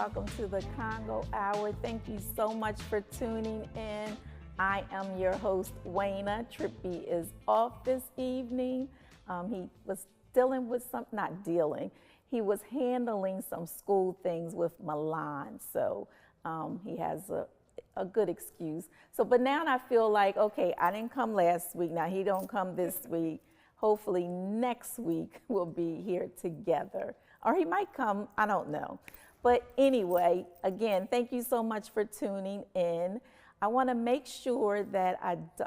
welcome to the Congo Hour. Thank you so much for tuning in. I am your host, Waynna. Trippy is off this evening. He was dealing with he was handling some school things with Milan, so he has a good excuse. So, but now I feel like, okay, I didn't come last week, now he don't come this week. Hopefully next week we'll be here together. Or he might come, I don't know. But anyway, again, thank you so much for tuning in. I want to make sure that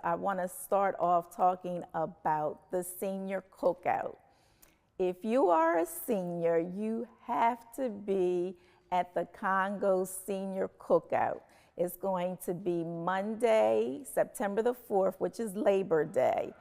I want to start off talking about the senior cookout. If you are a senior, you have to be at the Congo Senior Cookout. It's going to be Monday, September the 4th, which is Labor Day.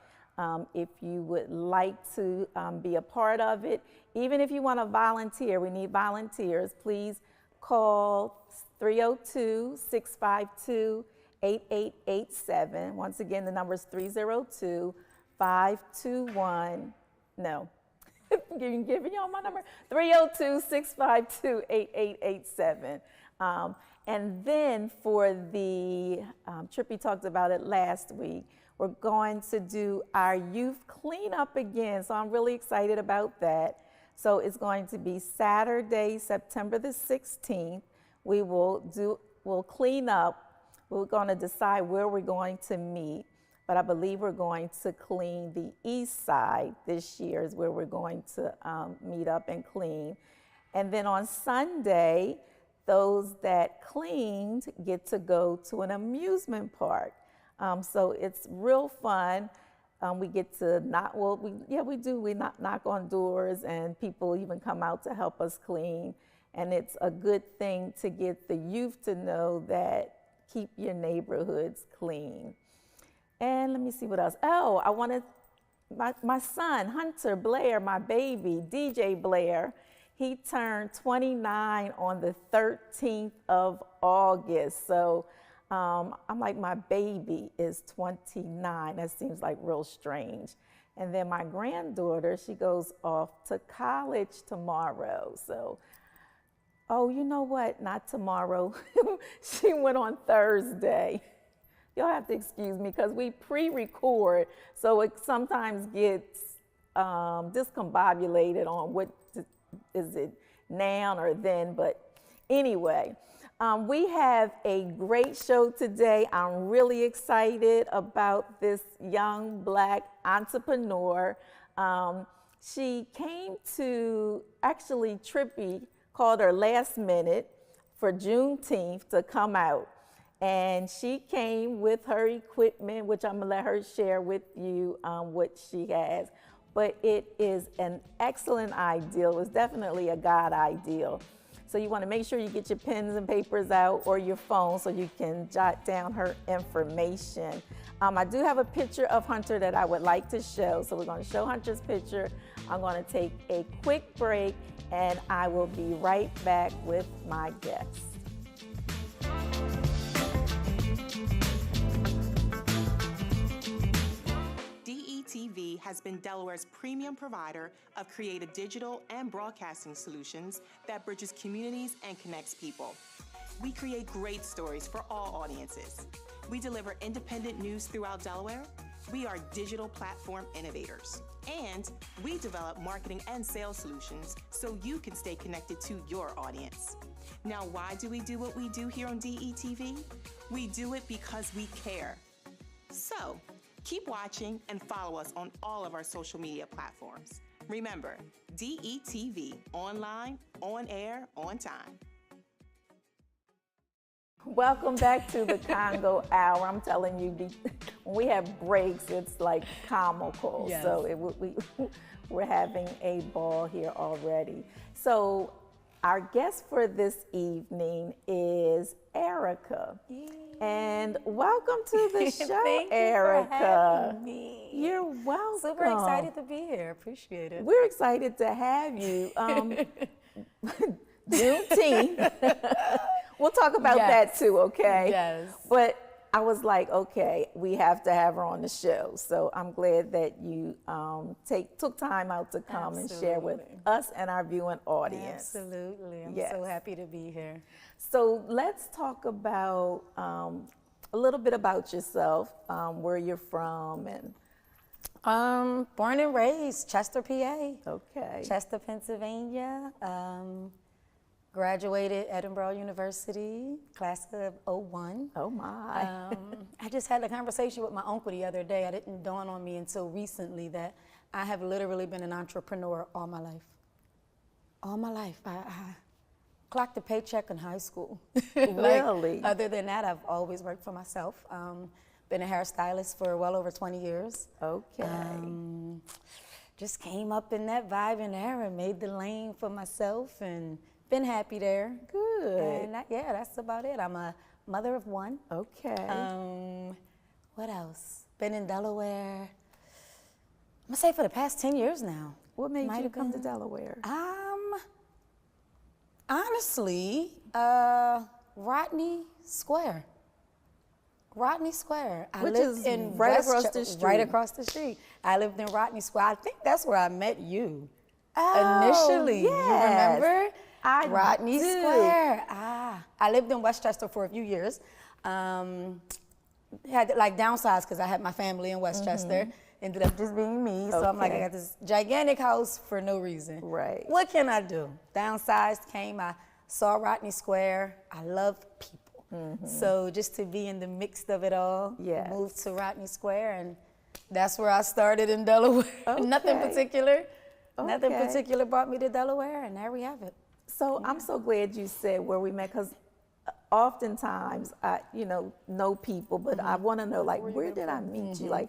If you would like to be a part of it, even if you want to volunteer, we need volunteers, please call 302-652-8887. Once again, the number is 302-521, no, I'm giving y'all my number, 302-652-8887. And then for the, Trippy talked about it last week, we're going to do our youth cleanup again, so I'm really excited about that. So it's going to be Saturday, September the 16th. We'll clean up. We're going to decide where we're going to meet, but I believe we're going to clean the east side this year is where we're going to meet up and clean. And then on Sunday, those that cleaned get to go to an amusement park. So it's real fun. We get to knock on doors, and people even come out to help us clean. And it's a good thing to get the youth to know that keep your neighborhoods clean. And let me see what else. Oh, my son, Hunter Blair, my baby, DJ Blair, he turned 29 on the 13th of August. So I'm like, my baby is 29. That seems like real strange. And then my granddaughter, she goes off to college tomorrow. So, oh, you know what? Not tomorrow. She went on Thursday. You'll have to excuse me because we pre-record, so it sometimes gets discombobulated on what is it now or then. But anyway. We have a great show today. I'm really excited about this young Black entrepreneur. She came to, actually Trippy called her last minute for Juneteenth to come out. And she came with her equipment, which I'm gonna let her share with you what she has. But it is an excellent ideal. It was definitely a God ideal. So you want to make sure you get your pens and papers out or your phone so you can jot down her information. I do have a picture of Hunter that I would like to show. So we're going to show Hunter's picture. I'm going to take a quick break and I will be right back with my guest. DETV has been Delaware's premium provider of creative digital and broadcasting solutions that bridges communities and connects people. We create great stories for all audiences. We deliver independent news throughout Delaware. We are digital platform innovators. And we develop marketing and sales solutions so you can stay connected to your audience. Now, why do we do what we do here on DETV? We do it because we care. So, keep watching and follow us on all of our social media platforms. Remember, DETV, online, on air, on time. Welcome back to the Congo Hour. I'm telling you, when we have breaks, it's like comical. Yes. So we're having a ball here already. So our guest for this evening is Erica. Yay. And welcome to the show, Thank Erica. You for having me. You're welcome. Super excited to be here. Appreciate it. We're excited to have you. Juneteenth. We'll talk about that too, okay? Yes. But I was like, okay, we have to have her on the show. So I'm glad that you took time out to come and share with us and our viewing audience. Absolutely. I'm Yes. so happy to be here. So let's talk about a little bit about yourself, where you're from, and Born and raised Chester, PA. okay. Chester, Pennsylvania. Graduated Edinburgh University, class of '01. Oh my. I just had a conversation with my uncle the other day. It didn't dawn on me until recently that I have literally been an entrepreneur all my life. All my life. I clocked a paycheck in high school. Really? Other than that, I've always worked for myself. Been a hairstylist for well over 20 years. Okay. Just came up in that vibe and era and made the lane for myself and been happy there. Good. And that's about it. I'm a mother of one. Okay. What else? Been in Delaware. I'm gonna say for the past 10 years now. What made you come to Delaware? Honestly, Rodney Square. Rodney Square. Which is right across the street. Right across the street. I lived in Rodney Square. I think that's where I met you. Oh, initially. yes. You remember? I Rodney do. Square. I lived in Westchester for a few years. Had to like downsize because I had my family in Westchester. Ended up just being me. So I'm like, I got this gigantic house for no reason. Right. What can I do? Downsized, came, I saw Rodney Square. I love people. So just to be in the mix of it all, Yes. moved to Rodney Square, and that's where I started in Delaware. Nothing Okay. particular. Nothing Okay. particular brought me to Delaware, and there we have it. So I'm so glad you said where we met, because oftentimes I, know people, but I want to know, like, where did I meet you? Like,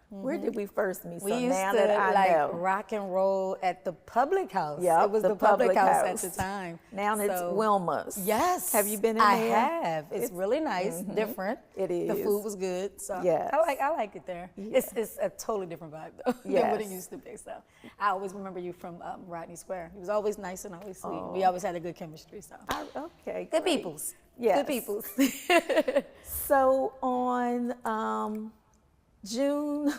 where did we first meet? We So used now to that I like know. rock and roll at the public house. Yep, It was the the public public house house. at the time. Now it's So- Wilma's. Yes. Have you been in I there? have. It's really nice, different. It The is. food was good. So Yes. I like it there. It's a totally different vibe though than what it Yes. used to be. So I always remember you from Rodney Square. He was always nice and always sweet. We always had a good chemistry. So Okay. good great. peoples. Yes. Good peoples. So on June,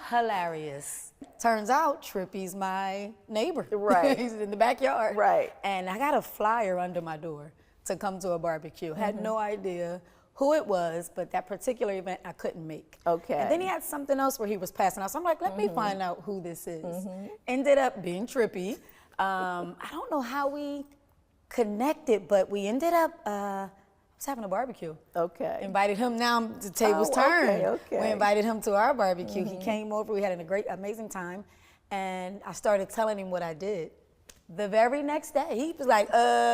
Hilarious. Turns out Trippy's my neighbor. Right. He's in the backyard. Right. And I got a flyer under my door to come to a barbecue. Had no idea who it was, but that particular event I couldn't make. Okay. And then he had something else where he was passing out. So I'm like, let me find out who this is. Ended up being Trippy. I don't know how we connected, but we ended up was having a barbecue. Okay. Invited him. Now the tables Oh, okay, turned. okay. We invited him to our barbecue. He came over. We had a great, amazing time, and I started telling him what I did. The very next day, he was like,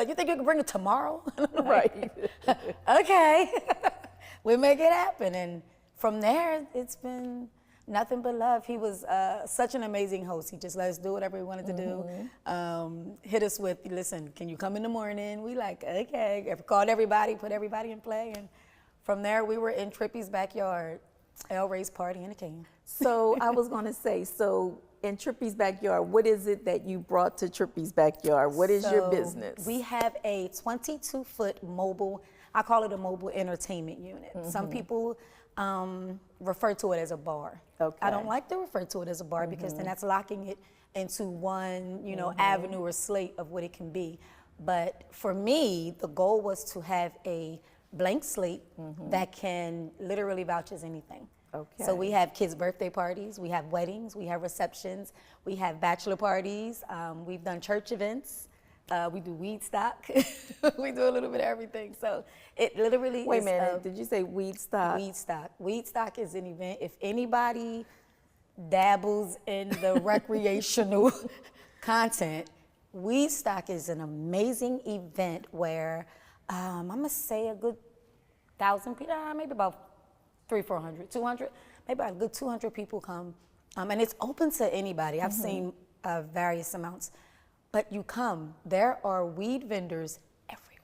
"You think you can bring it tomorrow?" Right. Okay. We'll make it happen. And from there, it's been nothing but love. He was such an amazing host. He just let us do whatever we wanted to do. Hit us with, listen, can you come in the morning? We like, okay. Called everybody, put everybody in play. And from there, we were in Trippy's backyard, L-Rae's party, and it came. So I was going to say, so in Trippy's backyard, what is it that you brought to Trippy's backyard? What is your So business? We have a 22-foot mobile, I call it a mobile entertainment unit. Some people refer to it as a bar. Okay. I don't like to refer to it as a bar because then that's locking it into one, avenue or slate of what it can be. But for me, the goal was to have a blank slate that can literally vouch as anything. Okay. So we have kids' birthday parties, we have weddings, we have receptions, we have bachelor parties, we've done church events, we do weed stock, we do a little bit of everything. So it literally Wait is a minute, did you say weed stock? Weed stock. Weed stock is an event. If anybody dabbles in the recreational content, weed stock is an amazing event where I'm gonna say a good 1,000 people, maybe about 300, 400, 200, maybe a good 200 people come. And it's open to anybody. I've seen various amounts, but you come, there are weed vendors everywhere.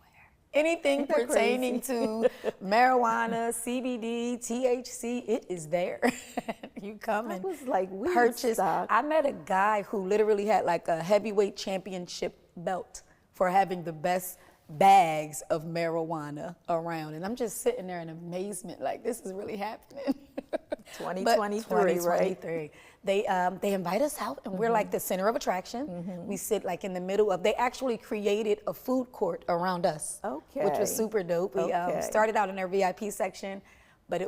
Anything pertaining to marijuana, CBD, THC, it is there. You come and was like weed purchase. stock. I met a guy who literally had like a heavyweight championship belt for having the best bags of marijuana around. And I'm just sitting there in amazement, like, this is really happening. 2023, right? 2023. They invite us out, and we're like the center of attraction. We sit like in the middle of, they actually created a food court around us, which was super dope. We started out in their VIP section, but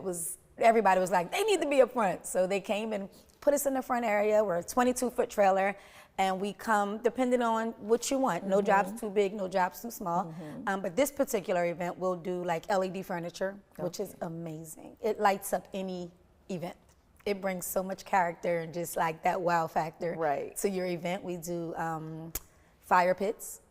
everybody was like, they need to be up front. So they came and put us in the front area. We're a 22-foot trailer, and we come depending on what you want. No job's too big, no job's too small. But this particular event, we'll do like LED furniture, which is amazing. It lights up any event. It brings so much character and just like that wow factor to your event. We do fire pits.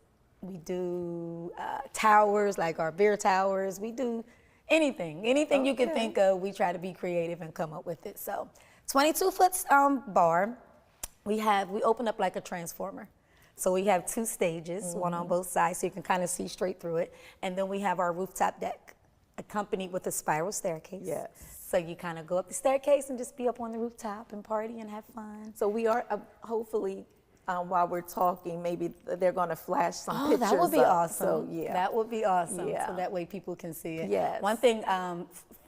We do towers, like our beer towers. We do anything you can think of. We try to be creative and come up with it. So 22-foot bar. We open up like a transformer. So we have 2 stages, one on both sides, so you can kind of see straight through it. And then we have our rooftop deck, accompanied with a spiral staircase. Yes. So you kind of go up the staircase and just be up on the rooftop and party and have fun. So we are, hopefully, while we're talking, maybe they're going to flash some pictures. That would be awesome. So, yeah. That would be awesome. Yeah. So that way people can see it. Yes. One thing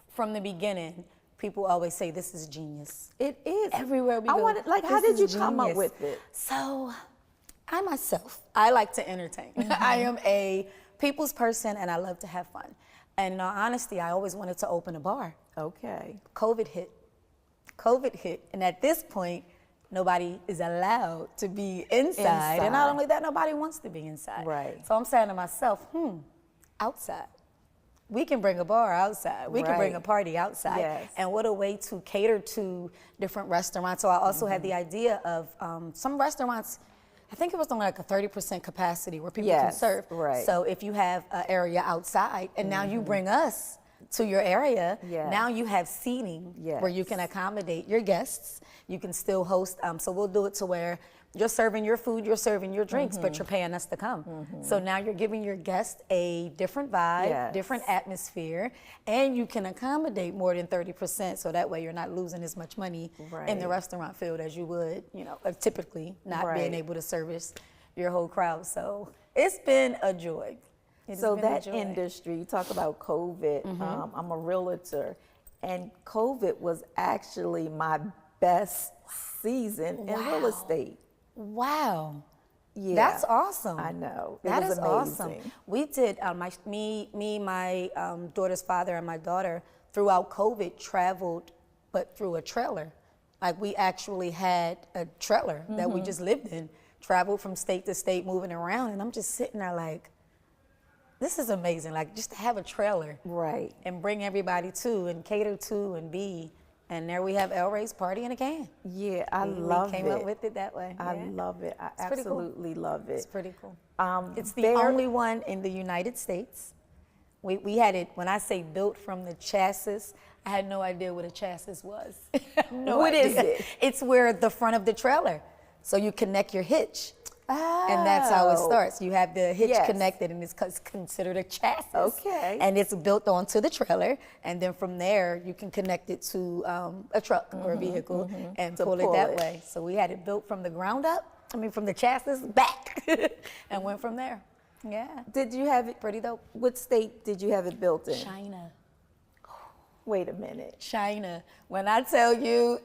from the beginning, people always say this is genius. It is. Everywhere we go. How did you come up with it? So, I like to entertain. I am a people's person, and I love to have fun. And in all honesty, I always wanted to open a bar. Okay. COVID hit. And at this point, nobody is allowed to be inside. And not only that, nobody wants to be inside. Right. So I'm saying to myself, outside. We can bring a bar outside. We can bring a party outside. Yes. And what a way to cater to different restaurants. So I also had the idea of some restaurants, I think it was only like a 30% capacity where people can serve. Right. So if you have an area outside and now you bring us to your area, now you have seating where you can accommodate your guests. You can still host, so we'll do it to where you're serving your food, you're serving your drinks, but you're paying us to come. So now you're giving your guests a different vibe, different atmosphere, and you can accommodate more than 30%, so that way you're not losing as much money in the restaurant field as you would, typically not being able to service your whole crowd. So it's been a joy. So that industry, you talk about COVID, I'm a realtor, and COVID was actually my best season in real estate. Wow. Yeah. That's awesome. I know. That is amazing. awesome. We did, my daughter's father and my daughter, throughout COVID, traveled, but through a trailer. Like we actually had a trailer that we just lived in, traveled from state to state, moving around, and I'm just sitting there like, this is amazing, like just to have a trailer. Right. And bring everybody to and cater to and be. And there we have L-Rae's Party in a Can. Yeah, I love it. We came up with it that way. I love it. I absolutely love it. It's pretty cool. It's the only one in the United States. We had it, when I say built from the chassis, I had no idea what a chassis was. What is it? It's where the front of the trailer. So you connect your hitch. And that's how it starts. You have the hitch connected, and it's considered a chassis. Okay. And it's built onto the trailer, and then from there you can connect it to a truck or a vehicle and pull it that way. So we had it built from the ground up. From the chassis back, and went from there. Yeah. Did you have it? Pretty dope. What state did you have it built in? China. Wait a minute. China. When I tell you,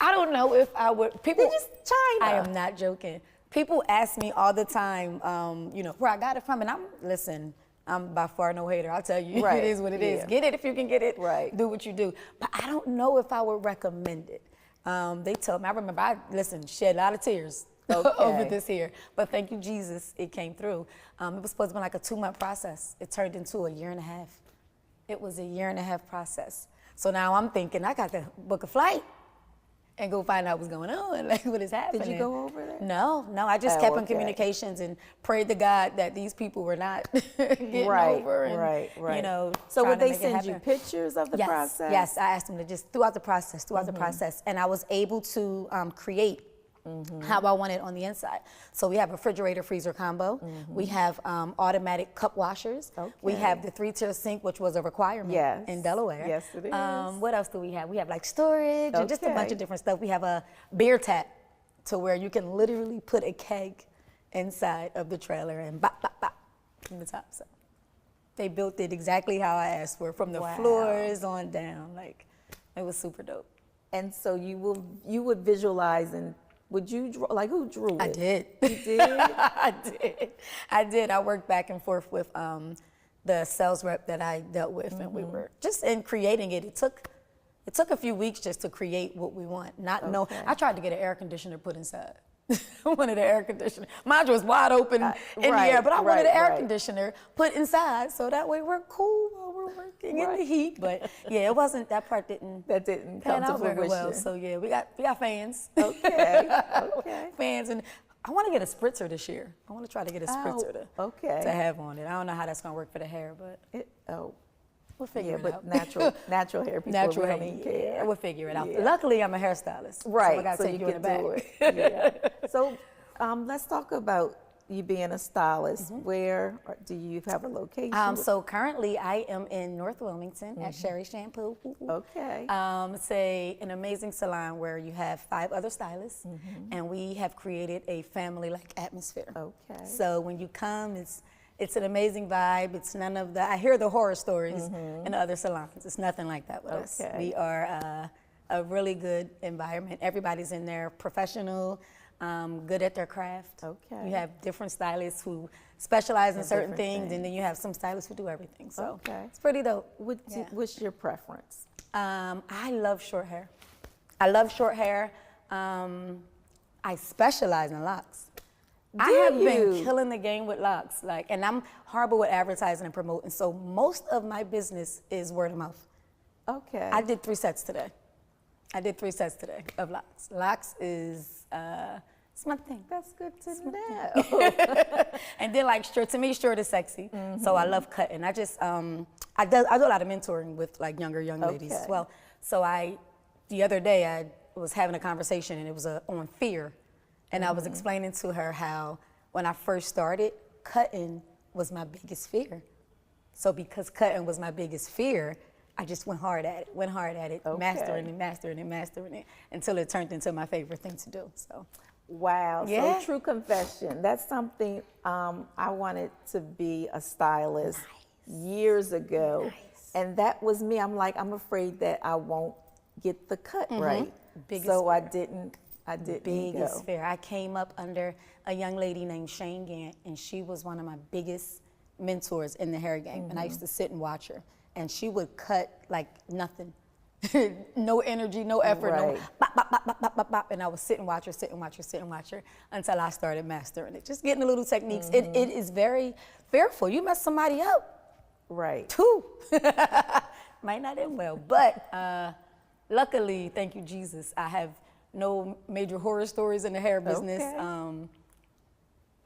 I don't know if I would. People. Just China. I am not joking. People ask me all the time, where I got it from, and I'm by far no hater. I'll tell you, it is what it is. Get it if you can get it. Right. Do what you do. But I don't know if I would recommend it. They told me. I remember I shed a lot of tears over this here. But thank you, Jesus, it came through. It was supposed to be like a 2-month process. It turned into a 1.5 years. It was a 1.5 years process. So now I'm thinking I got to book a flight and go find out what's going on, like what is happening. Did you go over there? No, I just kept in communications and prayed to God that these people were not getting over. And, right. So would they send you pictures of the process? Yes, I asked them to just throughout the process, and I was able to create how I want it on the inside. So we have a refrigerator freezer combo. We have automatic cup washers. We have the 3-tier sink, which was a requirement in Delaware. Yes, it is. What else do we have? We have like storage and just a bunch of different stuff. We have a beer tap to where you can literally put a keg inside of the trailer and bop, bop, bop. from the top. So they built it exactly how I asked for, from the Wow. floors on down. Like, it was super dope. And so you would visualize, and would you draw, like, who drew it? I did. You did? I did. I worked back and forth with the sales rep that I dealt with, and we were just in creating it. It took a few weeks just to create what we want. I tried to get an air conditioner put inside. I wanted an air conditioner. Mine was wide open in the air, but I wanted an air conditioner put inside so that way we're cool while we're working in the heat. But yeah, it wasn't, that part didn't come pan to out very well. fruition. So yeah, we got fans. Okay. Fans, and I want to get a spritzer this year. I want to try to get a spritzer to have on it. I don't know how that's gonna work for the hair, but we'll figure it out. natural hair people really care. Yeah, we'll figure it out. Luckily, I'm a hairstylist, right? So I gotta take you in the back. Do it. So let's talk about you being a stylist. Where do you have a location? So currently, I am in North Wilmington at Sherry Shampoo. Okay. It's an amazing salon where you have 5 other stylists, and we have created a family-like atmosphere. Okay. So when you come, it's an amazing vibe. It's none of the, I hear the horror stories in other salons. It's nothing like that with us. We are a really good environment. Everybody's in there professional, good at their craft. Okay. You have different stylists who specialize in certain things, and then you have some stylists who do everything. So it's pretty dope. What's your preference? I love short hair. I specialize in locks. I have been killing the game with locks, and I'm horrible with advertising and promoting, so most of my business is word of mouth. Okay. I did 3 sets today. Of locks. Locks is, it's my thing. That's good to know. And then to me, short is sexy, so I love cutting. I just, I do a lot of mentoring with younger young ladies as well. So the other day I was having a conversation, and it was on fear. And I was explaining to her how when I first started, cutting was my biggest fear. So because cutting was my biggest fear, I just went hard at it, mastering it until it turned into my favorite thing to do. So, wow. Yeah. So true confession. That's something I wanted to be a stylist years ago. And that was me. I'm I'm afraid that I won't get the cut right. So I didn't biggest fear. I came up under a young lady named Shane Gant, and she was one of my biggest mentors in the hair game. And I used to sit and watch her, and she would cut like nothing. No energy, no effort, no bop, bop, bop, bop, bop, bop, bop. And I would sit and watch her until I started mastering it. Just getting the little techniques. It is very fearful. You mess somebody up. Right. Too. Might not end well. But luckily, thank you, Jesus, I have no major horror stories in the hair business. Okay.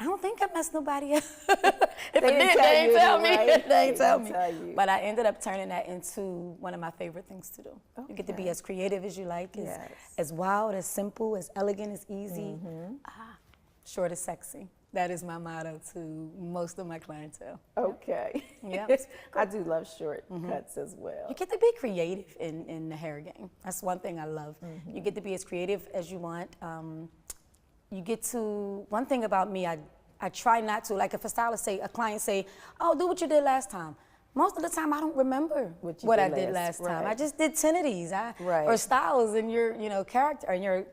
I don't think I messed nobody up. If they didn't tell me. They didn't tell me. But I ended up turning that into one of my favorite things to do. Okay. You get to be as creative as you like, as wild, as simple, as elegant, as easy. Short is sexy. That is my motto to most of my clientele. Okay. Yep. I do love short cuts as well. You get to be creative in the hair game. That's one thing I love. You get to be as creative as you want. You get to, one thing about me, I try not to, like if a client say, oh, do what you did last time. Most of the time I don't remember what I did last time. I just did 10 of these, or styles in your character, in your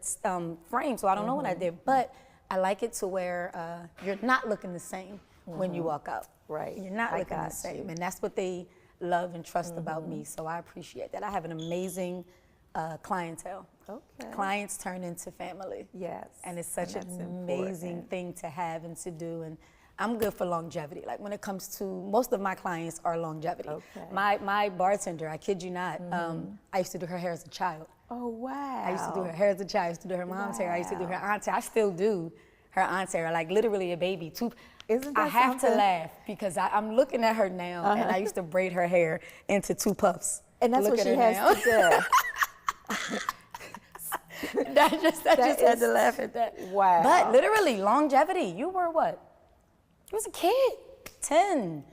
frame, so I don't know what I did. But I like it to where you're not looking the same when you walk out. Right. You're not looking the same. And that's what they love and trust about me. So I appreciate that. I have an amazing clientele. Okay. Clients turn into family. Yes. And it's such an amazing thing to have and to do. And I'm good for longevity. Like when it comes to, most of my clients are longevity. Okay. My bartender, I kid you not, I used to do her hair as a child. Oh, wow. I used to do her hair as a child. I used to do her mom's hair. I used to do her aunt's hair. I still do her aunt's hair, like literally a baby. Isn't that I have to laugh because I'm looking at her now, and I used to braid her hair into 2 puffs. And that's what she has to do. I just had to laugh at that. Wow. But literally, longevity. You were what? You was a kid. 10.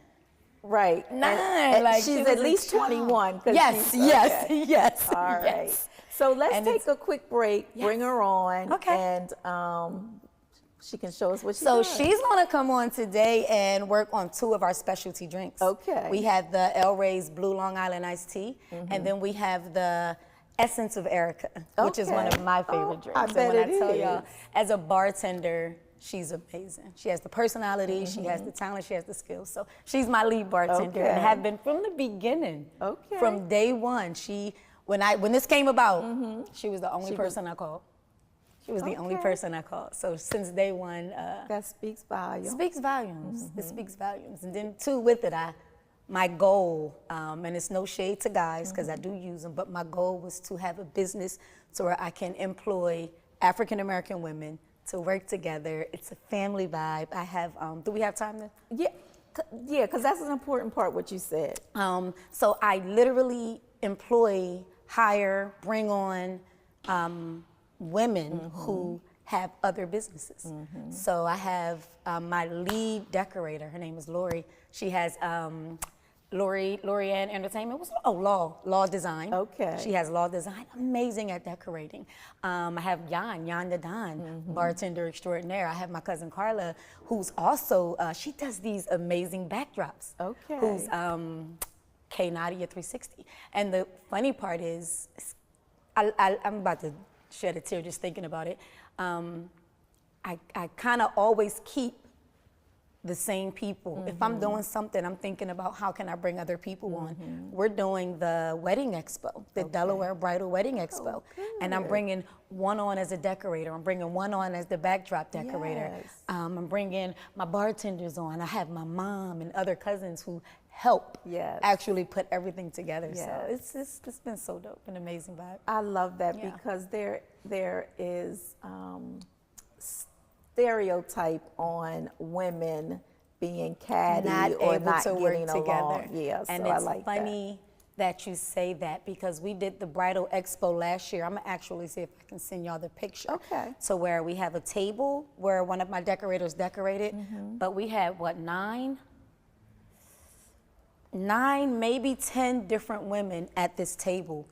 Right. 9. And like she's at least 21. Yes. All right. So let's take a quick break, bring her on, and She can show us what she So does. she's gonna come on today and work on 2 of our specialty drinks. Okay. We have the L-Rae's Blue Long Island Iced Tea, and then we have the Essence of Erica, which is one of Okay. my favorite Oh, drinks. I And bet when it I tell y'all, is. as a bartender, she's amazing. She has the personality, she has the talent, she has the skills. So she's my lead bartender and Okay. have been from the beginning. Okay. From day one. When this came about, she was the only She was- person I called. She was the only Okay. person I called. So since day one, That speaks volumes. speaks volumes. It speaks volumes. And then too with it, my goal, and it's no shade to guys because I do use them, but my goal was to have a business to where I can employ African American women to work together. It's a family vibe. I have, do we have time to? Yeah, because that's an important part, what you said. So I literally employ, hire, bring on women who have other businesses. So I have my lead decorator. Her name is L-Rae. She has Lori Ann Entertainment. Law Design. Okay. She has Law Design. Amazing at decorating. I have Yan the Don, bartender extraordinaire. I have my cousin Carla, who's also she does these amazing backdrops. Okay. Who's K Nadia 360. And the funny part is, I'm about to shed a tear just thinking about it. I kind of always keep the same people. If I'm doing something, I'm thinking about how can I bring other people on. We're doing the wedding expo, the Delaware Bridal Wedding Expo. And I'm bringing one on as a decorator. I'm bringing one on as the backdrop decorator. Yes. I'm bringing my bartenders on. I have my mom and other cousins who help actually put everything together. Yes. So it's been so dope, an amazing vibe. I love that Yeah. because there is stereotype on women being catty Not or able not to work getting together. along. Yeah, And so it's I like funny that you say that because we did the bridal expo last year. I'm gonna actually see if I can send y'all the picture. Okay. So where we have a table where one of my decorators decorated, but we had what, nine, maybe 10 different women at this table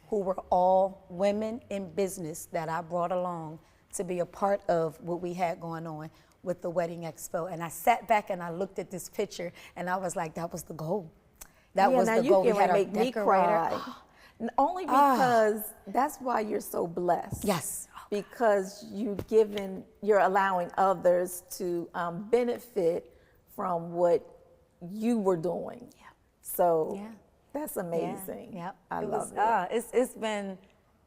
who were all women in business that I brought along to be a part of what we had going on with the wedding expo. And I sat back and I looked at this picture and I was like, that was the goal. That was the goal. You We had our make me decorator. cry. Only because that's why you're so blessed. Yes. Because you're allowing others to benefit from what you were doing. Yeah. So Yeah. that's amazing. Yeah. I It love was, it. It's been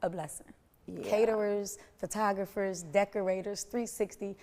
a blessing. Yeah. Caterers, photographers, decorators, 360.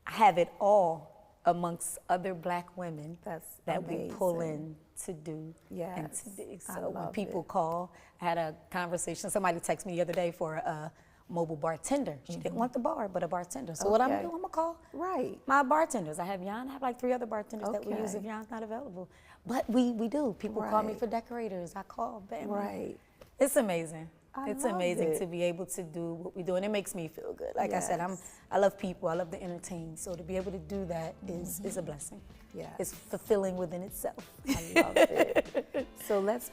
I have it all amongst other black women That's that we pull amazing. in to do and to Yes, be. I So when love people it. call, I had a conversation. Somebody texted me the other day for a mobile bartender. She didn't want the bar, but a bartender. So what I'm gonna do, I'm gonna call Right. my bartenders. I have Jan. I have like 3 other bartenders that we use if Okay. Jan's not available. But we do. People call me Right. for decorators. I call, bam. Right. It's amazing. It's love amazing it. to be able to do what we do, and it makes me feel good. Like I said, Yes. I love people. I love to entertain. So to be able to do that is a blessing. Yes. It's fulfilling within itself. I love it. So let's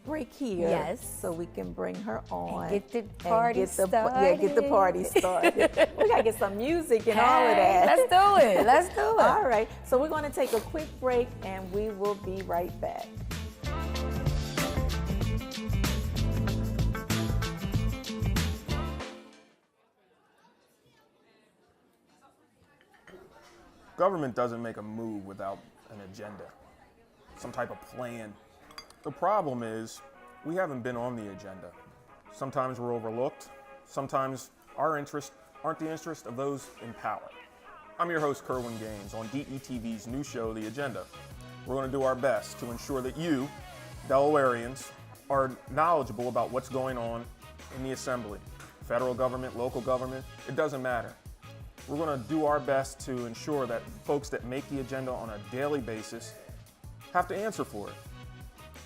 break here. Yes. So we can bring her on. get the and party get the party started. We gotta get some music and all of Hey, that. let's do it. Let's do it. All right. So we're gonna take a quick break and we will be right back. Government doesn't make a move without an agenda, some type of plan. The problem is we haven't been on the agenda. Sometimes we're overlooked. Sometimes our interests aren't the interest of those in power. I'm your host, Kerwin Gaines, on DETV's new show, The Agenda. We're going to do our best to ensure that you, Delawareans, are knowledgeable about what's going on in the Assembly. Federal government, local government, it doesn't matter. We're going to do our best to ensure that folks that make the agenda on a daily basis have to answer for it.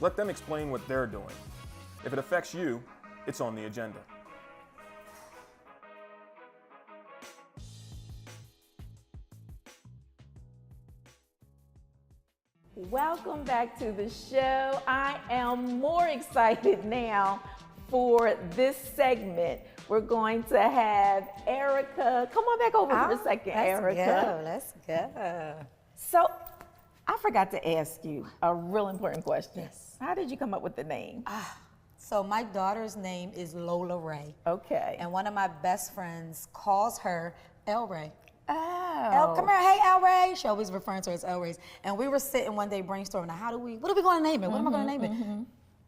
Let them explain what they're doing. If it affects you, it's on the agenda. Welcome back to the show. I am more excited now for this segment, we're going to have Erica. Come on back over for a second, Erica. Let's go. So, I forgot to ask you a real important question. Yes. How did you come up with the name? So my daughter's name is L-Rae. Okay. And one of my best friends calls her L-Rae. Oh. Come here, hey L-Rae. She always referring to her as L-Rae's. And we were sitting one day brainstorming, what are we going to name it? What am I going to name it?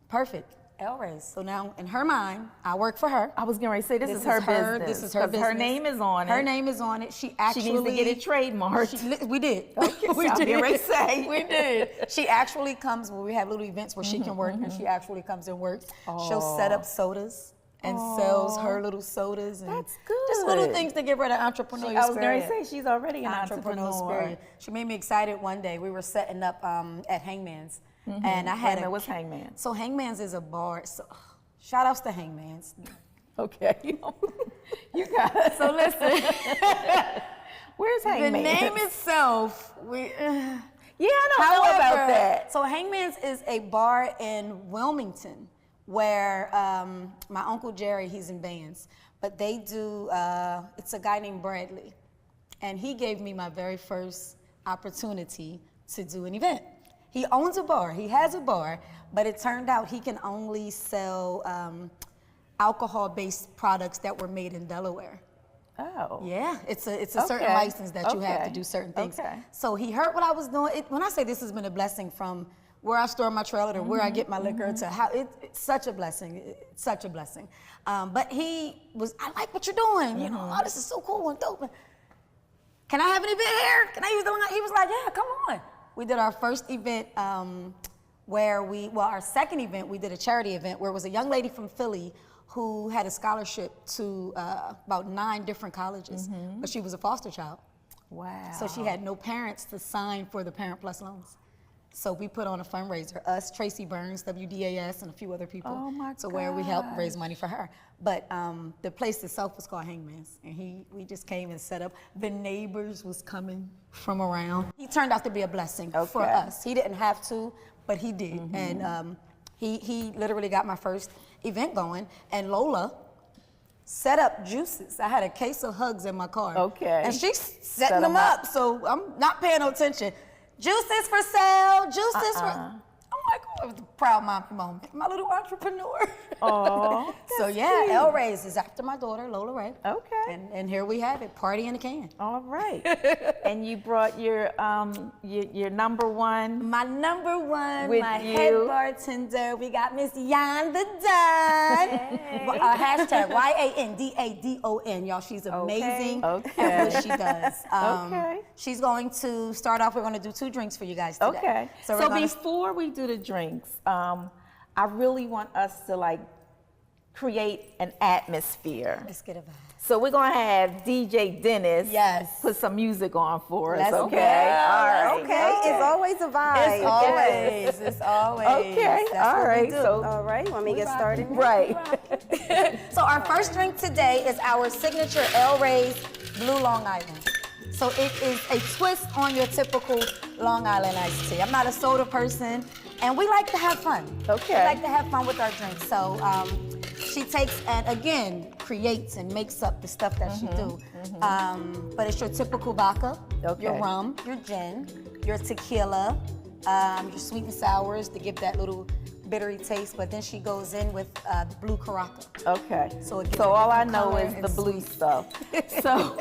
Perfect, L-Rae's. So now in her mind, I work for her. I was getting ready to say this is her business. This is her 'cause business. Her name is on it. Her name is on it. She actually needs to get it trademarked. We did. Okay, we so I'm did. getting ready to say. We did. She actually comes when we have little events where she can work, and she actually comes and works. She'll set up sodas and sells her little sodas. And That's just good. little things to give her the entrepreneurial I was spirit. going to say she's already an entrepreneur. Spirit. She made me excited one day. We were setting up at Hangman's, and I had What's Hangman's? So Hangman's is a bar. So shout outs to Hangman's. Okay. You got it. So listen, Where's the Hangman's? name itself, Yeah, I don't know about that. So Hangman's is a bar in Wilmington where my Uncle Jerry, he's in bands, but they do, it's a guy named Bradley. And he gave me my very first opportunity to do an event. He owns a bar, he has a bar, but it turned out he can only sell alcohol-based products that were made in Delaware. Oh. Yeah, it's a certain license that you have to do certain things. Okay. So he heard what I was doing. When I say this has been a blessing from where I store my trailer to where I get my liquor to how it's such a blessing. It's such a blessing. But he was, I like what you're doing. You know, oh, this is so cool and dope. Can I have an event here? Can I use the one? He was like, yeah, come on. We did our first event our second event, we did a charity event where it was a young lady from Philly who had a scholarship to about 9 different colleges, but she was a foster child. Wow. So she had no parents to sign for the Parent Plus loans. So we put on a fundraiser, us, Tracy Burns, WDAS, and a few other people. Oh my where we helped raise money for her. But the place itself was called Hangman's, and we just came and set up. The neighbors was coming from around. He turned out to be a blessing for us. He didn't have to, but he did. And he literally got my first event going, and Lola set up juices. I had a case of Hugs in my car. Okay. And she's setting them up, so I'm not paying no attention. Juices for sale, juices for... I'm like, oh, it was a proud mom moment. My little entrepreneur. Oh. So yeah, L-Rae's is after my daughter, L-Rae. Okay. And here we have it, party in a can. All right. And you brought your number one. My number one, With my you. head bartender, we got Miss Yan the Don. Hashtag YANDADON, y'all. She's amazing at what she does. She's going to start off, we're going to do 2 drinks for you guys today. Okay. So, So before we do the drinks, I really want us to like create an atmosphere. let's get a vibe. So we're gonna have DJ Dennis put some music on for us. Let's Okay. go. All right. Okay. It's always a vibe. It's always. Okay. That's All what we right. do. So All right. Want me to get started? right. So our first drink today is our signature L-Rae's Blue Long Island. So it is a twist on your typical Long Island iced tea. I'm not a soda person, and we like to have fun. Okay. We like to have fun with our drinks. So she takes and again creates and makes up the stuff that she do. But it's your typical vodka, your rum, your gin, your tequila, your sweet and sours to give that little bittery taste. But then she goes in with the blue Caraca. Okay. So it gives So it all I different know color is and the blue sweet. stuff. So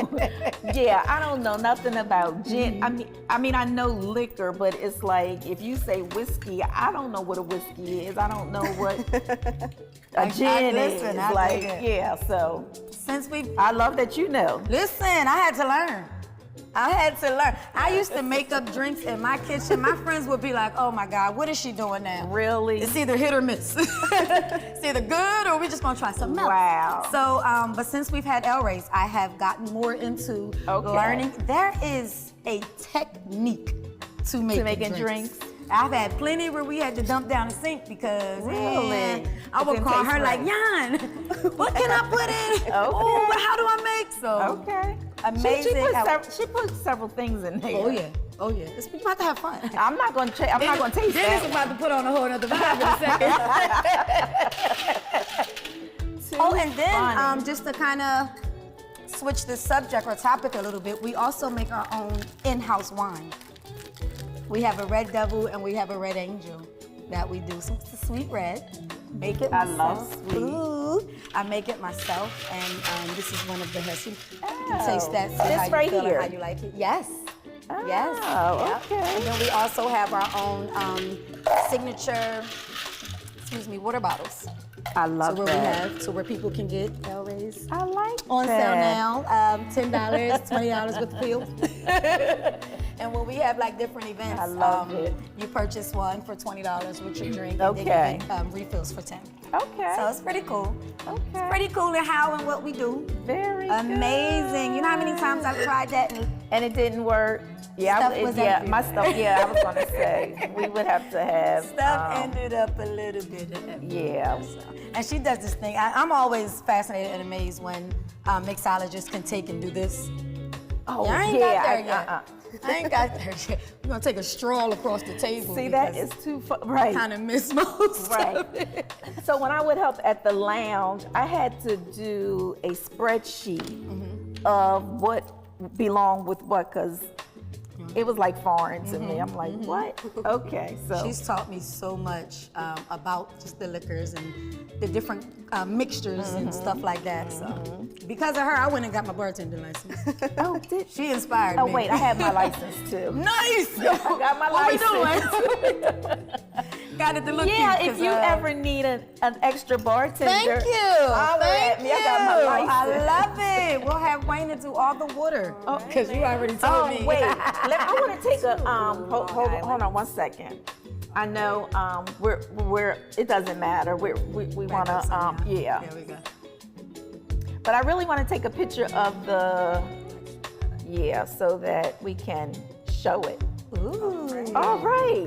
yeah, I don't know nothing about gin. I mean I know liquor, but it's like if you say whiskey, I don't know what a whiskey is. I don't know what a gin is. I Like dig it. yeah, so Since we I love that you know. Listen, I had to learn. I used to make up drinks in my kitchen. My friends would be like, oh my God, what is she doing now? Really? It's either hit or miss. It's either good or we're just gonna try something else. Wow. So, but since we've had L-Rae's, I have gotten more into learning. There is a technique to making drinks. I've had plenty where we had to dump down the sink because man, I would call her like, Yan, what can I put in? Oh, how do I make? So amazing. She put several things in there. Oh yeah. You have to have fun. I'm not gonna taste Dennis that. is about to put on a whole nother vibe in a second. too. Oh, and then Funny. just to kind of switch the subject or topic a little bit, we also make our own in-house wine. We have a Red Devil and we have a Red Angel that we do. So it's a sweet red. Make it I myself. love sweet. Ooh, I make it myself, and this is one of the Hesse. You can taste that. See This how you right feel and here. how you like it. Yes. Oh, Yes. Yep. okay. And then we also have our own signature, water bottles. I love So that. where people can get L-Rays I like on that. sale now, $10, $20 with the field. And when we have like different events, I love it. you purchase one for $20 with your drink, Okay. and then you get refills for $10. Okay. So it's pretty cool. Okay. It's pretty cool in how and what we do. Very Amazing. You know how many times I've tried that And it didn't work. Yeah, Stuff was my everywhere. stuff. Yeah, I was gonna say we would have to have stuff ended up a little bit everywhere. Yeah. And she does this thing. I'm always fascinated and amazed when mixologists can take and do this. Oh I ain't yeah. got there yet. I ain't got there yet. We're gonna take a stroll across the table. See, that is too fun. Right. Kind of miss most Right. of it. So when I would help at the lounge, I had to do a spreadsheet of what belonged with what, because it was like foreign to me. I'm like, what? Okay, so. She's taught me so much about just the liquors and the different mixtures and stuff like that. So because of her, I went and got my bartender license. Oh, did She inspired Oh me. wait, I have my license too. Nice. I got my What license. we doing? Got it to look Yeah, cute, if 'cause, you ever need an extra bartender, Thank you. holler at me. I got my license. I love it. We'll have Waynna do all the water. Because you already told me. Oh wait, I want to take a hold on 1 second. I know we're it doesn't matter. We want to yeah. There we go. But I really want to take a picture of the so that we can show it. Ooh. All right.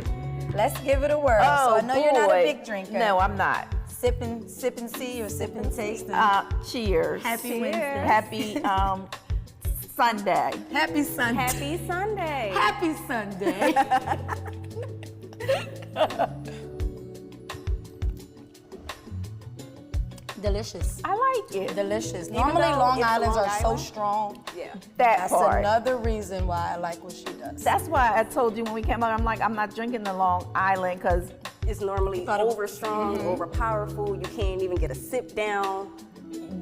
Let's give it a whirl. Oh, So I know you're not a boy. big drinker. No, I'm not. Sip and see or sip and taste. And Cheers. Happy Wednesday. Happy Sunday. Happy Sunday. Happy Sunday. Happy Sunday. Delicious. I like it. Delicious. Even Normally though Long it's Islands Long are so Island? strong. Yeah. That That's part. another reason why I like what she does. That's why I told you when we came out, I'm like, I'm not drinking the Long Island because It's normally Thought it- over strong, over powerful. You can't even get a sip down.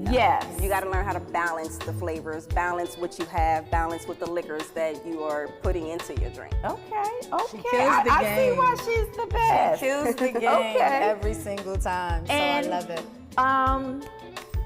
yes. You got to learn how to balance the flavors, balance what you have, balance with the liquors that you are putting into your drink. Okay. Okay. kills the I see game. why she's the best. Kills the game Okay. every single time. So And I love it.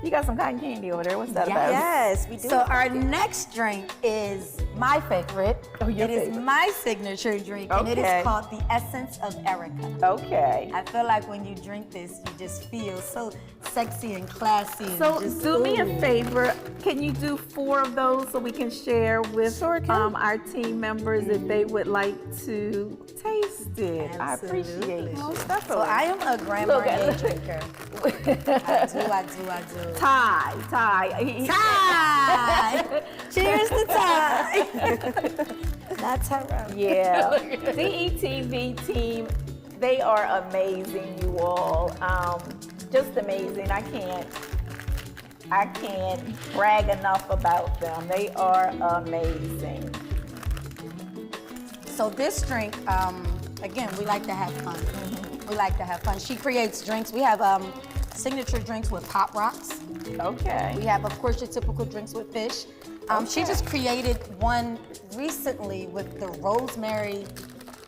You got some cotton candy over there. What's that about? Yes, we do. So our next drink is my favorite. Oh, your It is favorite. my signature drink, and it Okay. is called the Essence of Erica. Okay. I feel like when you drink this, you just feel so sexy and classy. And So just, do me a ooh. favor. Can you do 4 of those so we can share with Sure can. our team members if they would like to taste it? I appreciate Absolutely. you. So I am a Grand Look Marnier at- drinker. I do. Ty. Tie! Cheers to tie! That's her. Yeah. DETV team, they are amazing, you all. Just amazing. I can't brag enough about them. They are amazing. So this drink, again, we like to have fun. We like to have fun. She creates drinks. We have signature drinks with Pop Rocks. Okay. We have, of course, your typical drinks with fish. She just created one recently with the rosemary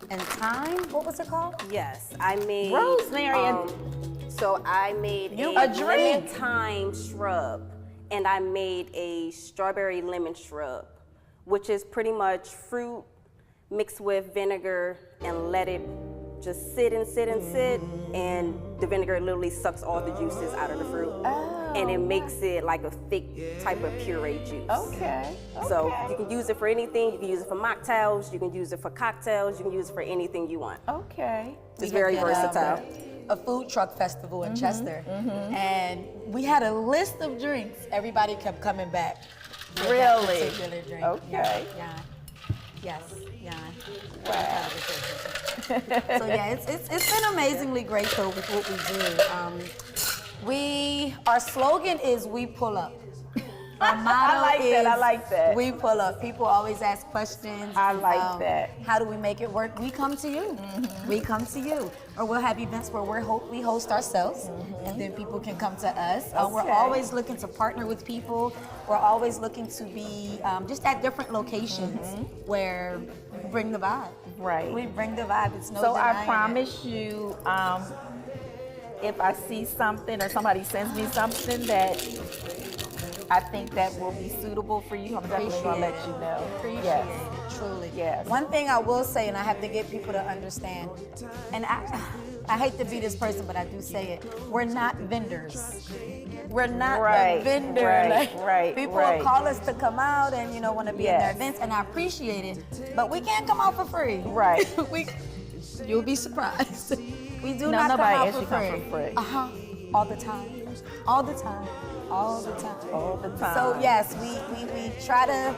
and thyme. What was it called? Yes, I made Rosemary and- So I made A a drink. lemon thyme shrub, and I made a strawberry lemon shrub, which is pretty much fruit mixed with vinegar and let it just sit, and the vinegar literally sucks all the juices out of the fruit, and it makes it like a thick type of puree juice. Okay. So you can use it for anything. You can use it for mocktails. You can use it for cocktails. You can use it for anything you want. Okay. It's very versatile. A food truck festival in Chester, and we had a list of drinks. Everybody kept coming back. for that Really? particular drink. Okay. Yeah. Yes. Yeah. Wow. So yeah, it's been amazingly great though with what we do. Our slogan is "We pull up." Our motto I like that. We pull up. People always ask questions. I like that. How do we make it work? We come to you. We come to you. Or we'll have events where we host ourselves, and then people can come to us. We're Okay. always looking to partner with people. We're always looking to be just at different locations where we bring the vibe. Right. We bring the vibe. It's no So I denying it. promise you, if I see something or somebody sends me something that I think that will be suitable for you, I'm definitely gonna let you know. Appreciate Yes. it, truly. Yes. One thing I will say, and I have to get people to understand, and I hate to be this person, but I do say it, we're not vendors. We're not Right, a vendor. right, People right. will call us to come out and want to be in their Yes. events, and I appreciate it, but we can't come out for free. Right. You'll be surprised. We do No, not come nobody out actually for come free. for free. All the time. All the time. All the time. All the time. So yes, we try to,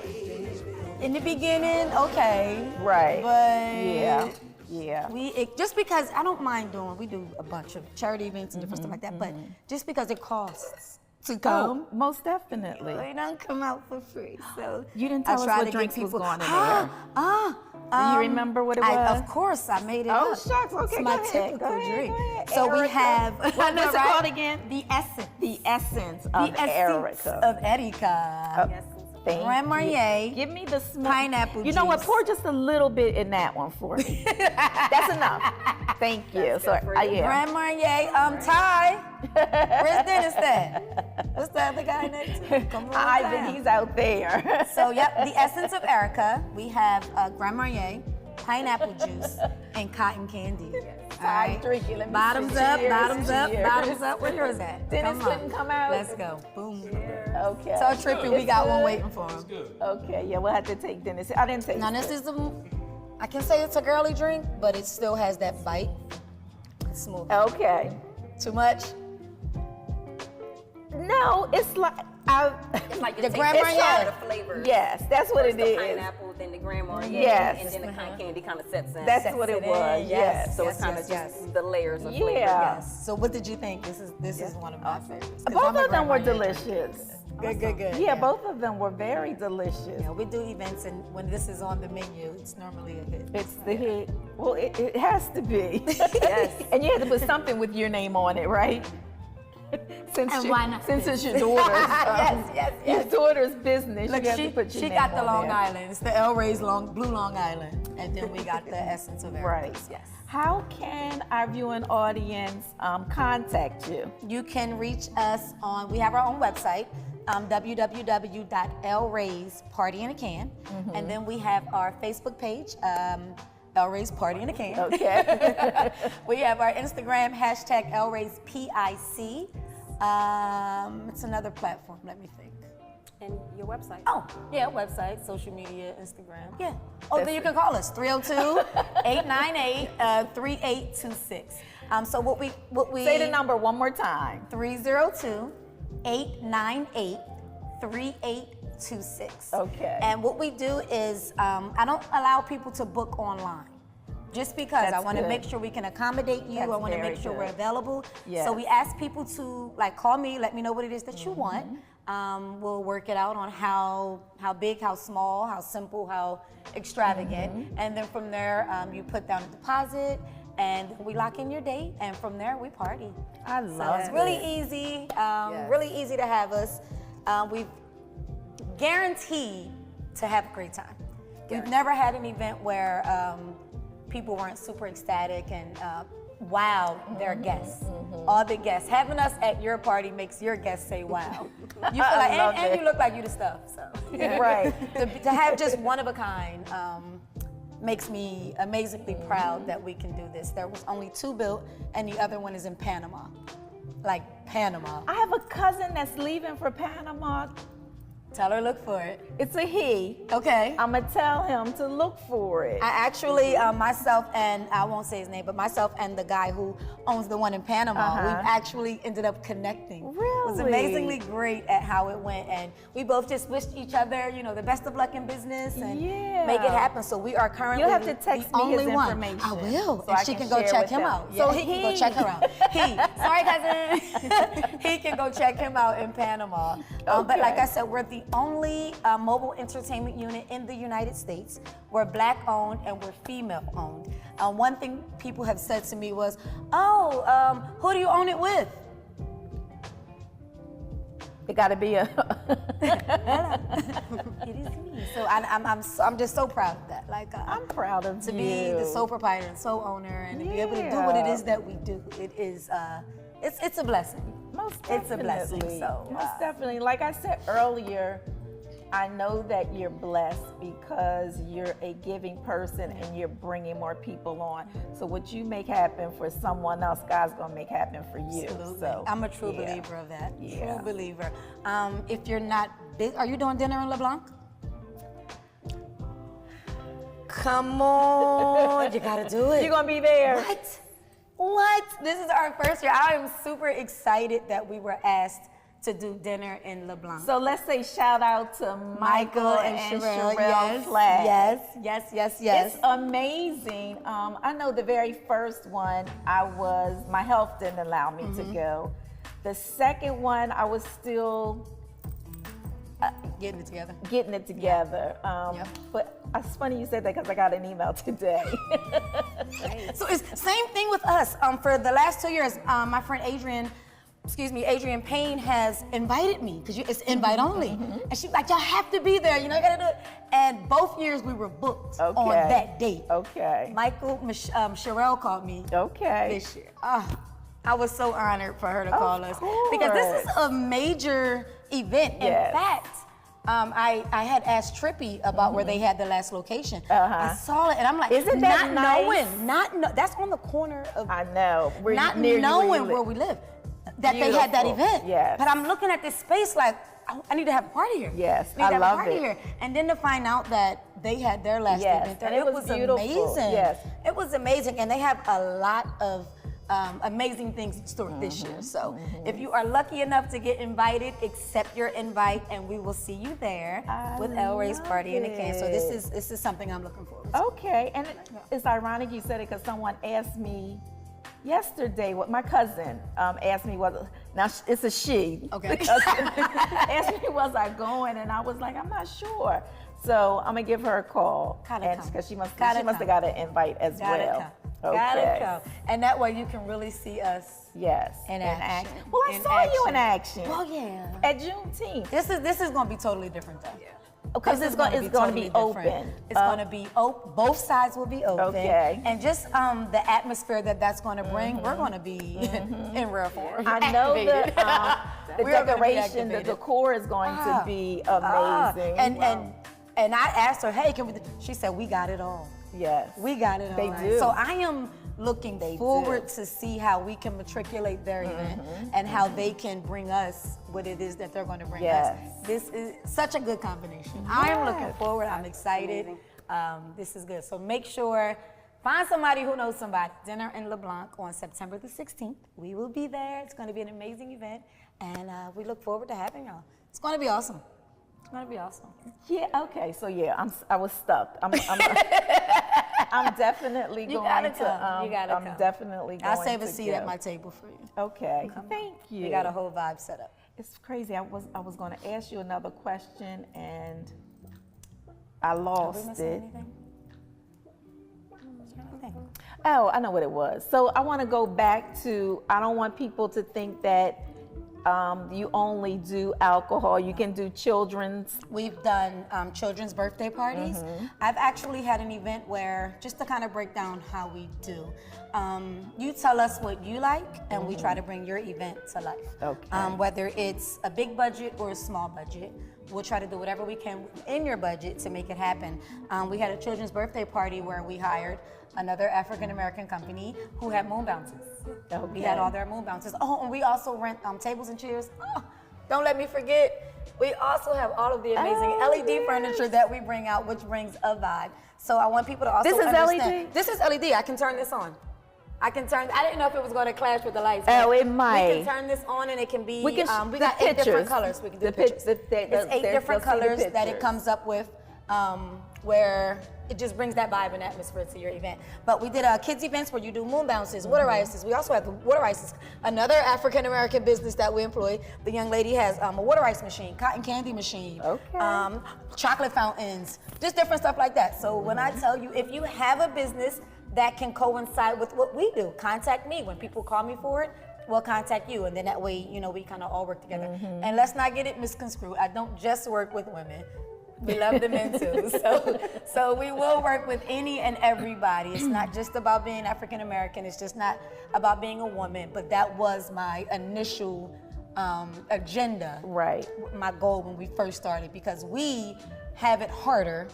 in the beginning, okay. Right. But Yeah. just because I don't mind we do a bunch of charity events and different stuff like that, but just because it costs to come, Oh, most definitely. we don't come out for free. So You didn't tell I us try what to drinks get was people, going in there. Do you remember what it was? Of course, I made it Oh, up. shucks. Okay, It's my go ahead, typical go ahead, drink. go ahead. So we Erica. have What's it called again? The Essence. The essence The of Essence Erica. of Erica. Thank Grand you. Marnier. Give me the small Pineapple You know what? juice. Pour just a little bit in that one for me. That's enough. Thank you. So yeah. Grand Marnier, Ty. Where's Dennis at? What's the other guy next to him? Come on Ivan, down. he's out there. So, the Essence of Erica. We have Grand Marnier, pineapple juice, and cotton candy. All I'm drinking. Let me Bottoms see. up, Cheers, bottoms up, cheers. bottoms up. Where yours at? Dennis Come on. couldn't come out? Let's go. Boom. Okay. So trippy, we got one waiting for him. Okay, yeah, we'll have to take Dennis. I didn't take Now this is I can say it's a girly drink, but it still has that bite. It's smooth. Okay. Too much? No, it's like It's like The Grand Marnier. the flavors. Yes, that's what First it the is. pineapple, then the Grand Marnier, Yes. and then the cotton candy kind of sets in. That's what it was. Yes. so it's kind of just the layers of flavor. Yeah. So what did you think? This is one of my favorites. 'Cause Both I'm a of them Grand were Marnier delicious. Good. Yeah, both of them were very delicious. Yeah, we do events, and when this is on the menu, it's normally a hit. It's the hit. Well, it has to be. Yes. And you have to put something with your name on it, right? Since And why not Since this? it's your daughter's, Yes. your daughter's business, Look, you have to put your she name got the on Long there. Island. It's the L-Rae's Blue Long Island, and then we got the Essence of Erica. Right. Yes. How can our viewing audience contact you? You can reach us on. We have our own website. www.L-Rae's Party in a Can, and then we have our Facebook page, L-Rae's Party in a Can. Okay. We have our Instagram hashtag L-Rae's PIC. It's another platform. Let me think. And your website. Oh, yeah, website, social media, Instagram. Yeah. Oh, then you can call us 302-898-3826. So what we Say the number one more time. 302-898-3826. Okay. And what we do is I don't allow people to book online. Just because I That's want to good. make sure we can accommodate you. That's I want to very make sure good. we're available. Yes. So we ask people to call me, let me know what it is that you want. We'll work it out on how big, how small, how simple, how extravagant. And then from there, you put down a deposit and we lock in your date. And from there, we party. I love It's really it. easy, really easy to have us. We've guaranteed to have a great time. We've never had an event where people weren't super ecstatic and wowed their guests. All the guests. Having us at your party makes your guests say wow. You feel like, love and it. you look like you the stuff. So Right. to have just one of a kind makes me amazingly proud that we can do this. There was only 2 built, and the other one is in Panama. Like Panama. I have a cousin that's leaving for Panama Tell her look for it. It's a he. Okay. I'm gonna tell him to look for it. I actually, myself and, I won't say his name, but myself and the guy who owns the one in Panama, we actually ended up connecting. Really? It was amazingly great at how it went. And we both just wished each other, the best of luck in business and make it happen. So we are currently You'll have to text the me only his one. information. I will. So and I she can can go share check with him them. out. So Yeah, he can go check her out. Sorry, cousin. He can go check him out in Panama. But like I said, we're the only mobile entertainment unit in the United States. We're Black owned and we're female owned. One thing people have said to me was, who do you own it with? It got to be a. It is me. So I'm just so proud of that. Like I'm proud of to you. be the sole proprietor and sole owner and to be able to do what it is that we do. It is it's a blessing. Most definitely. It's a blessing. So most definitely. Like I said earlier, I know that you're blessed because you're a giving person and you're bringing more people on. So what you make happen for someone else, God's gonna make happen for you. Absolutely. So I'm a true believer of that. Yeah. True believer. If you're not big, are you doing dinner in LeBlanc? Come on, you gotta do it. You're gonna be there. What? This is our first year. I am super excited that we were asked to do dinner in LeBlanc. So let's say shout out to Michael and Sherelle yes, Flag. yes. It's amazing. I know the very first one, my health didn't allow me to go. The second one, I was still Getting it together. But it's funny you said that because I got an email today. So it's same thing with us. For the last 2 years, my friend Adrian Payne has invited me because it's invite only. And she's like, y'all have to be there, you gotta do it. And both years we were booked on that date. Okay. Sherelle called me this year. I was so honored for her to call us because this is a major event. In fact, I had asked Trippy about where they had the last location. I saw it and I'm like, isn't that nice? That's on the corner of. I know. Not knowing where we live. That they had that event. Yes. But I'm looking at this space like, I need to have a party here. Yes, I love party it. here. And then to find out that they had their last event there, and it was beautiful. amazing. Yes. It was amazing. And they have a lot of amazing things in store this year. So if you are lucky enough to get invited, accept your invite and we will see you there with L-Rae's party in the can. So this is something I'm looking forward to. Okay, and it's ironic you said it because someone asked me yesterday, what my cousin asked me now it's a she. Okay. The cousin asked me was I going, and I was like, I'm not sure. So I'm gonna give her a call, because she must have got an invite as well. Gotta come. And that way you can really see us. Yes. In action. Well, I saw you in action. Oh yeah. At Juneteenth. This is gonna be totally different though. Yeah. Because it's going to be open. It's going to be open. Both sides will be open. Okay. And just the atmosphere that's going to bring, we're going to be in rare form. I know the decoration, the decor is going to be amazing. And I asked her, hey, can we? She said, we got it all. Yes. We got it all. They do. So I am looking forward to see how we can matriculate their event and how they can bring us what it is that they're going to bring us. This is such a good combination. I am looking forward. I'm excited. This is good. So make sure, find somebody who knows somebody. Dinner in LeBlanc on September the 16th. We will be there. It's going to be an amazing event. And we look forward to having y'all. It's going to be awesome. It's going to be awesome. Yeah, okay. So yeah, I was stuck. I'm definitely going to. You gotta come. I'm definitely going to. I'll save a seat at my table for you. Okay. Thank you. We got a whole vibe set up. It's crazy. I was going to ask you another question and I lost it. Oh, I know what it was. So I want to go back to, I don't want people to think that you only do alcohol. You can do children's. We've done children's birthday parties. I've actually had an event where, just to kind of break down how we do, you tell us what you like and we try to bring your event to life. Okay. Whether it's a big budget or a small budget, we'll try to do whatever we can in your budget to make it happen. We had a children's birthday party where we hired another African-American company who had moon bounces. Okay. We had all their moon bounces. Oh, and we also rent tables and chairs. Oh, don't let me forget We also have all of the amazing LED furniture that we bring out, which brings a vibe. So I want people to also This is understand. LED? This is LED. I can turn this on. I didn't know if it was going to clash with the lights. Oh, but it might. We can turn this on and it can be, We can we the got 8 different pictures. colors. We can do The pictures. pic- the- It's 8 different they'll see the colors that it pictures. comes up with, where it just brings that vibe and atmosphere to your event. But we did kids events where you do moon bounces, water ices. We also have the water ices. Another African American business that we employ. The young lady has a water ice machine, cotton candy machine, Okay. chocolate fountains, just different stuff like that. So when I tell you, if you have a business that can coincide with what we do, contact me. When people call me for it, we'll contact you, and then that way, we kind of all work together. And let's not get it misconstrued. I don't just work with women. We love the men too. So we will work with any and everybody. It's not just about being African American. It's just not about being a woman. But that was my initial agenda. Right. My goal when we first started, because we have it harder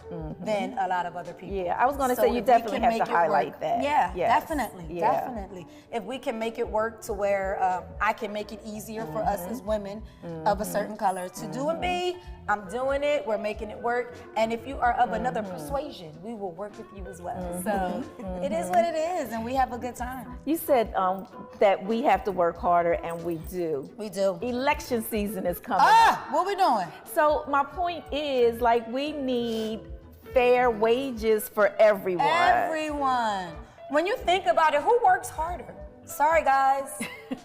than a lot of other people. Yeah, I was going to So say you if we definitely can have make to it highlight work- that. Yeah, Yes. definitely, Yeah. definitely. If we can make it work to where I can make it easier for us as women of a certain color to do and be, I'm doing it, we're making it work. And if you are of another persuasion, we will work with you as well. So it is what it is, and we have a good time. You said that we have to work harder, and we do. We do. Election season is coming. What we doing? So my point is, like, we need fair wages for everyone. Everyone. When you think about it, who works harder? Sorry, guys.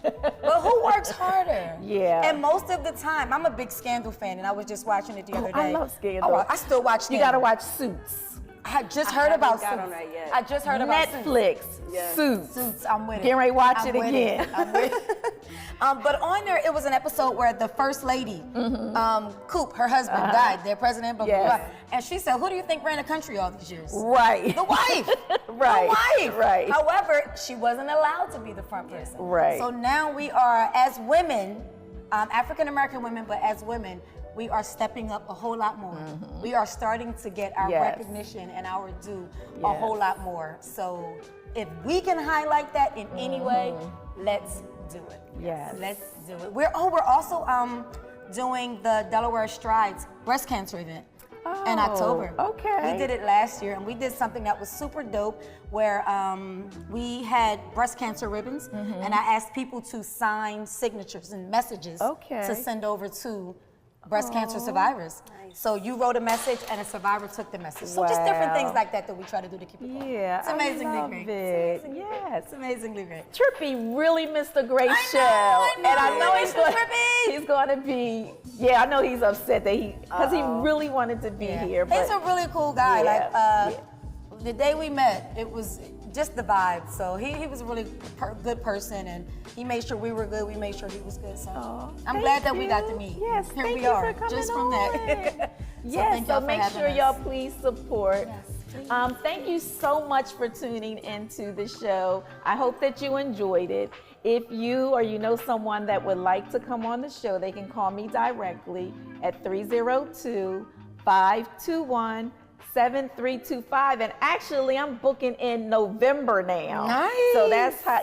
But who works harder? Yeah. And most of the time, I'm a big Scandal fan, and I was just watching it the other day. I love Scandal. Oh, I still watch Scandal. You got to watch Suits. I just heard about got Suits. on that yet. I just heard about Netflix. Yeah. Suits. Suits. I'm with it. Getting ready to watch I'm it with again. I'm with it. But on there, it was an episode where the first lady, Coop, her husband, died. Their president, blah, blah, Yes. blah. And she said, "Who do you think ran the country all these years?" Right. The wife. Right. The wife. Right. However, she wasn't allowed to be the front person. Right. So now we are, as women, African American women, but as women, we are stepping up a whole lot more. We are starting to get our Yes. recognition and our due a Yes. whole lot more. So if we can highlight that in any way, let's do it. Yes. Let's do it. We're also doing the Delaware Strides breast cancer event in October. Okay. We did it last year, and we did something that was super dope, where we had breast cancer ribbons, and I asked people to sign signatures and messages to send over to breast cancer survivors. So you wrote a message, and a survivor took the message. So just different things like that we try to do to keep it going. Yeah. It's amazingly I love great. it. Yes. It's amazingly great. Trippy really missed a great I show. know, I know. And I know I miss you, Trippy. he's going to be, I know he's upset that because he really wanted to be here. But He's a really cool guy. Yeah. The day we met, it was just the vibe. So he was a really good person, and he made sure we were good. We made sure he was good. So I'm glad that we got to meet. Yes, Here thank we you are, for coming just from that. Yes, so thank y'all for make having sure us. y'all please support. Yes, Thank you so much for tuning into the show. I hope that you enjoyed it. If you or you know someone that would like to come on the show, they can call me directly at 302-521-7325. And actually, I'm booking in November now. Nice. So that's how,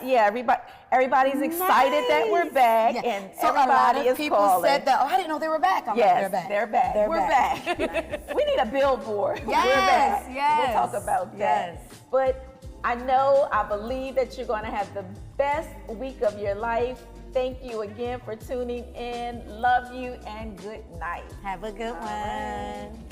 everybody's excited that we're back, Yeah. and So everybody a lot of is people calling. said that. Oh, I didn't know they were back. I'm like, Yes, they're back. they're back. They're We're back. We need a billboard. Yes, We're back. yes, We'll talk about that. yes. But I believe that you're going to have the best week of your life. Thank you again for tuning in. Love you and good night. Have a good one.